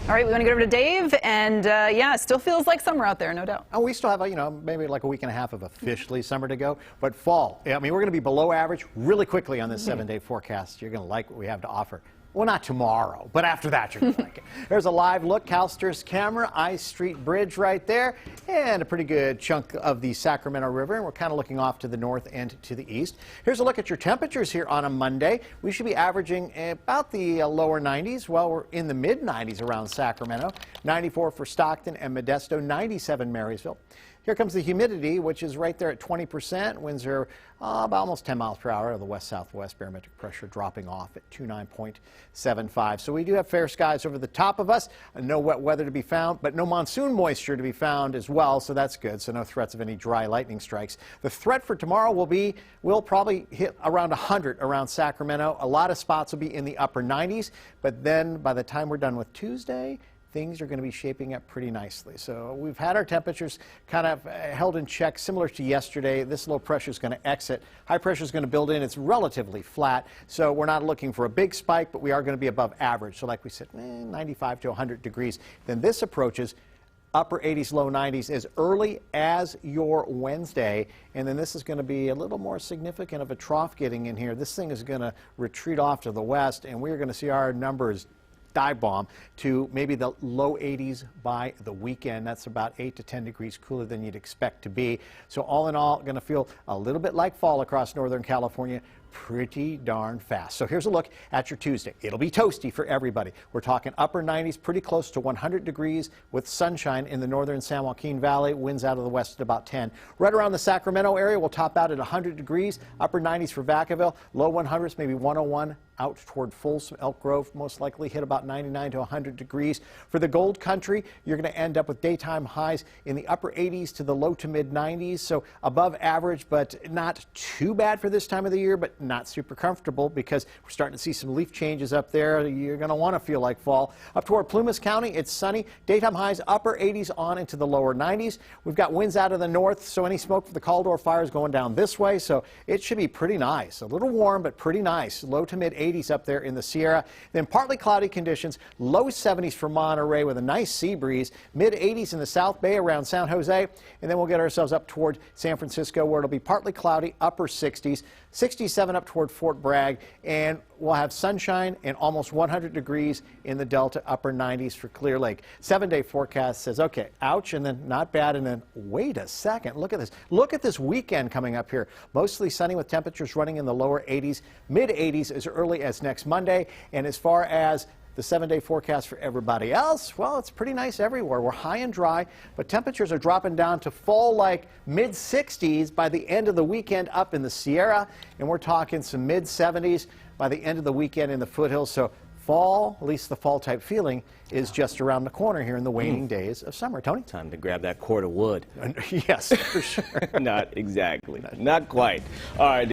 All right, we want to go over to Dave, and yeah, it still feels like summer out there, no doubt. Oh, we still have, maybe like a week and a half of officially summer to go, but fall. I mean, we're going to be below average really quickly on this 7-day forecast. You're going to like what we have to offer. Well, not tomorrow, but after that, you're going to like it. There's a live look, Calster's camera, I Street Bridge right there, and a pretty good chunk of the Sacramento River, and we're kind of looking off to the north and to the east. Here's a look at your temperatures here on a Monday. We should be averaging about the lower 90s. Well, we're in the mid-90s around Sacramento. 94 for Stockton and Modesto, 97 Marysville. Here comes the humidity, which is right there at 20%. Winds are about almost 10 miles per hour. The west-southwest barometric pressure dropping off at 29.75. So we do have fair skies over the top of us. No wet weather to be found, but no monsoon moisture to be found as well, so that's good. So no threats of any dry lightning strikes. The threat for tomorrow will probably hit around 100 around Sacramento. A lot of spots will be in the upper 90s, but then by the time we're done with Tuesday, things are going to be shaping up pretty nicely. So we've had our temperatures kind of held in check, similar to yesterday. This low pressure is going to exit. High pressure is going to build in. It's relatively flat, so we're not looking for a big spike, but we are going to be above average. So like we said, 95 to 100 degrees. Then this approaches upper 80s, low 90s as early as your Wednesday. And then this is going to be a little more significant of a trough getting in here. This thing is going to retreat off to the west, and we're going to see our numbers dive bomb to maybe the low 80s by the weekend. That's about 8 to 10 degrees cooler than you'd expect to be. So all in all, going to feel a little bit like fall across Northern California pretty darn fast. So here's a look at your Tuesday. It'll be toasty for everybody. We're talking upper 90s, pretty close to 100 degrees with sunshine in the northern San Joaquin Valley. Winds out of the west at about 10. Right around the Sacramento area, we'll top out at 100 degrees. Upper 90s for Vacaville. Low 100s, maybe 101 out toward Folsom, Elk Grove. Most likely hit about 99 to 100 degrees. For the Gold Country, you're going to end up with daytime highs in the upper 80s to the low to mid 90s. So above average, but not too bad for this time of the year, but not super comfortable because we're starting to see some leaf changes up there. You're going to want to feel like fall. Up toward Plumas County, it's sunny. Daytime highs upper 80s on into the lower 90s. We've got winds out of the north, so any smoke for the Caldor fire is going down this way, so it should be pretty nice. A little warm, but pretty nice. Low to mid 80s up there in the Sierra. Then partly cloudy conditions, low 70s for Monterey with a nice sea breeze, mid 80s in the South Bay around San Jose, and then we'll get ourselves up toward San Francisco where it'll be partly cloudy, upper 60s, 67 up toward Fort Bragg, and we'll have sunshine and almost 100 degrees in the Delta, upper 90s for Clear Lake. 7-day forecast says, okay, ouch, and then not bad, and then wait a second, look at this. Look at this weekend coming up here. Mostly sunny with temperatures running in the lower 80s, mid 80s as early as next Monday, and as far as the 7-day forecast for everybody else, well, it's pretty nice everywhere. We're high and dry, but temperatures are dropping down to fall-like mid-60s by the end of the weekend up in the Sierra, and we're talking some mid-70s by the end of the weekend in the foothills. So fall, at least the fall-type feeling, is just around the corner here in the waning days of summer. Tony? Time to grab that cord of wood. Yes, for sure. Not exactly. Not quite. All right.